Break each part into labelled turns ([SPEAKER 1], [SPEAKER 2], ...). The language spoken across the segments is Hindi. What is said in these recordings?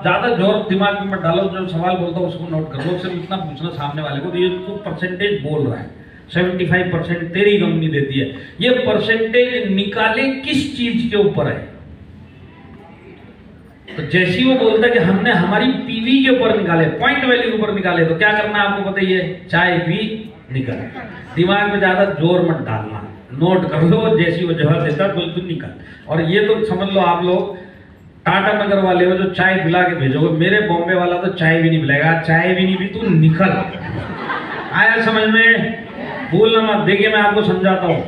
[SPEAKER 1] ज्यादा जोर दिमाग में मत डालो, जो सवाल बोलता हूँ उसको नोट कर लो, सिर्फ इतना पूछना सामने वाले को, ये तो परसेंटेज बोल रहा है 75% तेरी कंपनी देती है, ये परसेंटेज निकाले किस चीज के ऊपर है? तो जैसे ही वो बोलता है कि हमने हमारी पीवी के ऊपर निकाले, पॉइंट वैल्यू के ऊपर निकाले, तो क्या करना है आपको बताइए, चाय भी निकल। दिमाग में ज्यादा जोर मत डालना, नोट कर लो, जैसी वो जवाब देता है बिल्कुल निकल। और ये तो समझ लो आप लोग टाटा नगर वाले हो जो चाय पिला के भेजोगे, मेरे बॉम्बे वाला तो चाय भी नहीं पिलाएगा, चाय भी नहीं भी तू निकल। आया समझ में? भूलना मत। देखिए मैं आपको समझाता हूँ,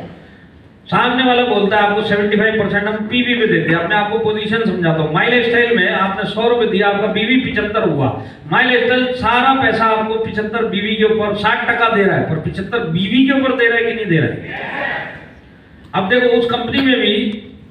[SPEAKER 1] सामने वाला बोलता है आपको 75% हम पीवी पे देते हैं, अपने आपको पोजीशन समझाता हूँ। माई लाइफस्टाइल में आपने 100 रुपए दिया, आपका बीवी 75 हुआ, माई लाइफस्टाइल सारा पैसा आपको 75 बीवी के ऊपर 60% दे रहा है, पर 75 बीवी के ऊपर दे रहा है कि नहीं दे रहा है? अब देखो उस कंपनी में भी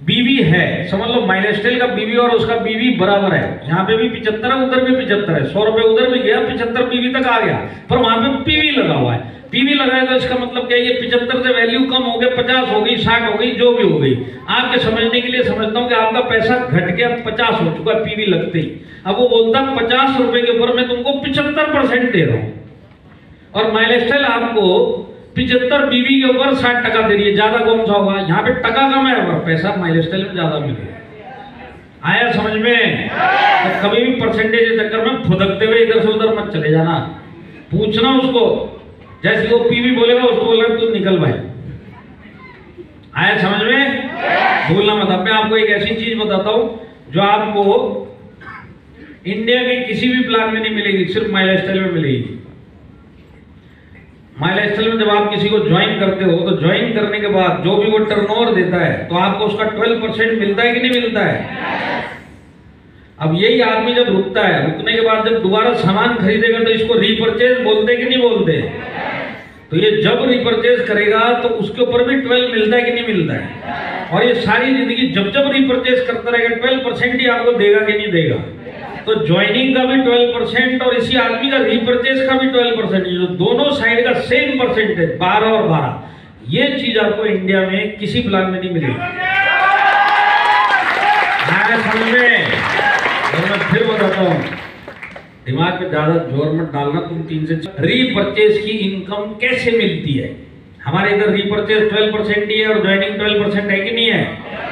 [SPEAKER 1] बीवी है, समझ लो माई लाइफस्टाइल का बीवी और उसका बीवी बराबर है, यहाँ पे भी 75 है, उधर भी 75 है, 100 रुपए उधर भी गया, 75 बीवी तक आ गया, पर वहां पे पीवी लगा हुआ है। पीवी लगाया तो इसका मतलब क्या, ये 75 से वैल्यू कम हो गई, 50 हो गई, 60 हो गई, जो भी हो गई। आपके समझने के लिए समझता हूँ कि आपका पैसा घट गया, 50 हो चुका पीवी लगते ही। अब वो बोलता 50 रुपए के ऊपर मैं तुमको 75% दे रहा हूँ, और माई लाइफस्टाइल आपको 75 बीवी के ऊपर 60% दे रही है, ज्यादा कौन सा होगा? यहाँ पे टका कम है और पैसा माई लाइफस्टाइल में ज्यादा मिलेगा। आया समझ में? तो कभी भी परसेंटेज के चक्कर में फुदकते हुए इधर से उधर मत चले जाना, पूछना उसको, जैसे वो पीवी बोलेगा उसको बोलना तू निकल भाई। आया समझ में? भूलना मत। अब मैं आपको एक ऐसी चीज बताता हूं जो आपको इंडिया के किसी भी प्लान में नहीं मिलेगी, सिर्फ माई लाइफस्टाइल में मिलेगी। माई लाइफस्टाइल में जब आप किसी को ज्वाइन करते हो तो ज्वाइन करने के बाद जो भी वो टर्नओवर देता है तो आपको उसका 12% मिलता है कि नहीं मिलता है? अब यही आदमी जब रुकता है, रुकने के बाद जब दोबारा सामान खरीदेगा तो इसको रीपरचेज बोलते कि नहीं बोलते? तो ये जब रीपरचेज करेगा तो उसके ऊपर भी 12 मिलता है कि नहीं मिलता है? और ये सारी जिंदगी जब जब रीपरचेज करता रहेगा 12% ही आपको देगा कि नहीं देगा? तो ज्वाइनिंग का भी 12% और इसी आदमी का रीपरचेज का भी 12%, जो दोनों साइड का सेम परसेंटेज 12 और 12, ये चीज आपको इंडिया में किसी प्लान में नहीं मिलेगी। समझ में? मैं फिर बताता हूँ, दिमाग पे ज्यादा जोर मत डालना, तुम 3 से रीपरचेज की इनकम कैसे मिलती है? हमारे इधर रीपरचेज 12% ही है और ज्वाइनिंग 12% है कि नहीं है?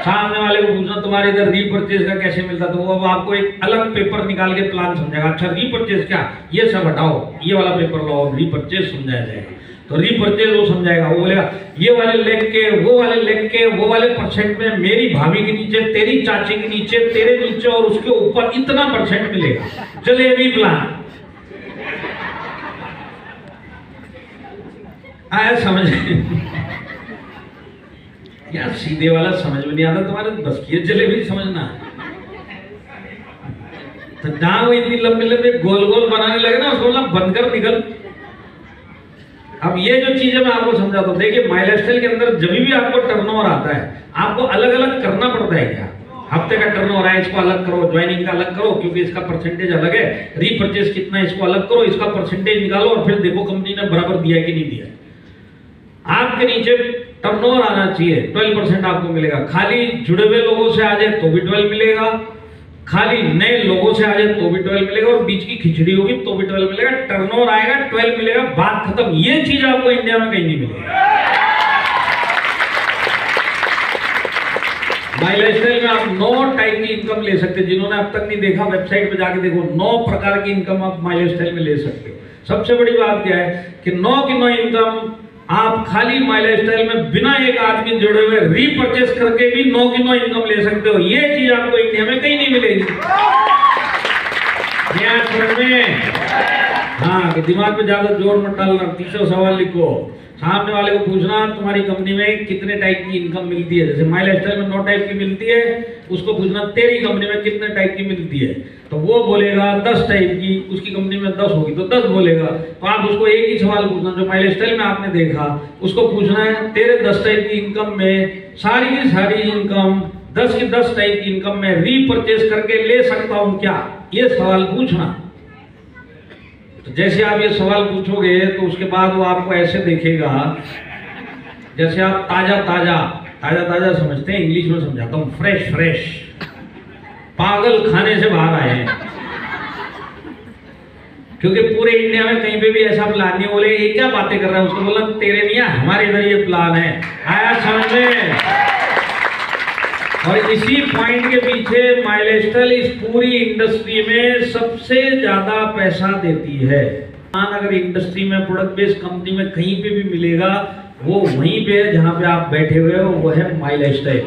[SPEAKER 1] सामने वाले को पूछना तुम्हारे इधर रीपरचेज का कैसे मिलता, तो वो आपको एक अलग पेपर निकाल के प्लान समझाएगा। अच्छा रीपरचेज क्या, ये सब हटाओ, ये वाला पेपर लाओ, रीपरचेज समझाया जाएगा। तो रीपरचेज वो समझाएगा, वो बोलेगा ये वाले लेख के, वो वाले लेख के, वो वाले परसेंट में मेरी भाभी के नीचे, तेरी चाची के नीचे, तेरे नीचे और उसके ऊपर इतना परसेंट मिलेगा, चले अभी प्लान। आया समझ? यार सीधे वाला समझ में नहीं आता, तुम्हारे बस की जलेबी समझना। तो जहां वो इतनी लंबे लंबे गोल गोल बनाने लगे ना, उसको बोला बंद कर, निकल। अब ये जो चीजें मैं आपको समझाता हूँ, देखिए माई लाइफस्टाइल के अंदर जब भी आपको टर्नओवर आता है, आपको अलग अलग करना पड़ता है। क्या हफ्ते का टर्नओवर है, इसको अलग करो, ज्वाइनिंग का अलग करो क्योंकि इसका परसेंटेज अलग है, रीपरचेज कितना है इसको अलग करो, इसका परसेंटेज निकालो और फिर देखो कंपनी ने बराबर दिया है कि नहीं दिया। आपके नीचे टर्नओवर आना चाहिए, 12% आपको मिलेगा। खाली जुड़े हुए लोगों से आ जाए तो भी 12 मिलेगा, खाली नए लोगों से आ जाए तो भी 12 मिलेगा, और बीच की खिचड़ी होगी तो भी 12 मिलेगा। टर्नओवर आएगा 12 मिलेगा, बात खत्म। ये चीज आपको इंडिया में कहीं नहीं मिलेगी। माई लाइफस्टाइल में आप 9 टाइप की इनकम ले सकते हैं। जिन्होंने अब तक नहीं देखा वेबसाइट पे जाके देखो, 9 प्रकार की इनकम आप माई लाइफस्टाइल में ले सकते हो। सबसे बड़ी बात क्या है कि 9 की 9 इनकम आप खाली माई लाइफस्टाइल में बिना एक आदमी जुड़े हुए रीपरचेस करके भी 9 की 9 इनकम ले सकते हो। ये चीज आपको इंडिया में कहीं नहीं मिलेगी। हाँ, कि दिमाग में ज्यादा जोर मत डालना। तीसरा सवाल लिखो, सामने वाले को पूछना तुम्हारी कंपनी में कितने टाइप की इनकम मिलती है। जैसे माई लाइफस्टाइल में 9 टाइप की मिलती है, उसको पूछना तेरी कंपनी में कितने टाइप की मिलती है, तो वो बोलेगा 10 टाइप की, उसकी कंपनी में 10 होगी तो 10 बोलेगा। तो आप उसको एक ही सवाल पूछना जो माई लाइफस्टाइल में आपने देखा, उसको पूछना है तेरे 10 टाइप की इनकम में सारी की सारी इनकम 10 की 10 टाइप की इनकम में रीपरचेस करके ले सकता हूं क्या, ये सवाल पूछना। तो जैसे आप ये सवाल पूछोगे तो उसके बाद वो आपको ऐसे देखेगा जैसे आप ताजा ताजा ताजा ताजा समझते हैं, इंग्लिश में समझाता हूं, फ्रेश फ्रेश, पागल खाने से बाहर आए हैं। क्योंकि पूरे इंडिया में कहीं पे भी ऐसा प्लान नहीं, बोले ये क्या बातें कर रहा है, उसको बोला तेरे नहीं है, हमारे इधर ये प्लान है। आया समझ में? और इसी पॉइंट के पीछे माइलस्टाइल इस पूरी इंडस्ट्री में सबसे ज्यादा पैसा देती है। अगर इंडस्ट्री में प्रोडक्ट बेस्ड कंपनी में कहीं पे भी मिलेगा, वो वहीं पे है जहां पे आप बैठे हुए हो, वो है माइलस्टाइल।